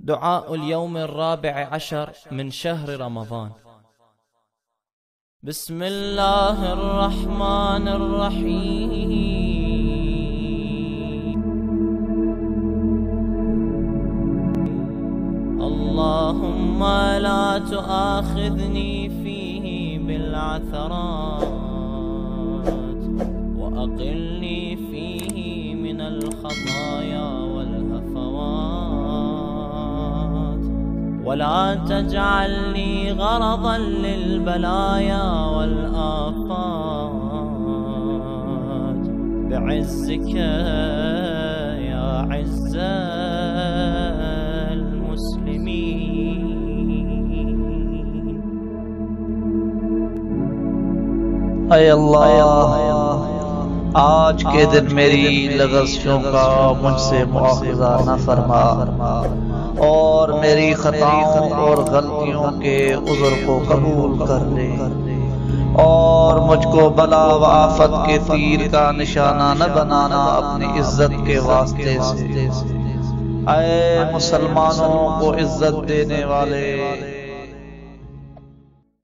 دعاء اليوم 14 من شهر رمضان. بسم الله الرحمن الرحيم. اللهم لا تؤاخذني فيه بالعثرات، وأقلني فيه من الخطايا والهفوات، ولا تجعلني غرضا للبلايا والآفات، بعزك يا عز المسلمين. ऐ अल्लाह, आज के दिन मेरी लग़ज़शों का मुझसे मुआख़ज़ा न फरमा और मेरी खताओं और गलतियों के उज़्र को कबूल कर ले और मुझको बला व आफत के तीर का निशाना न बनाना अपनी इज्जत के वास्ते से। ऐ मुसलमानों को इज्जत देने वाले,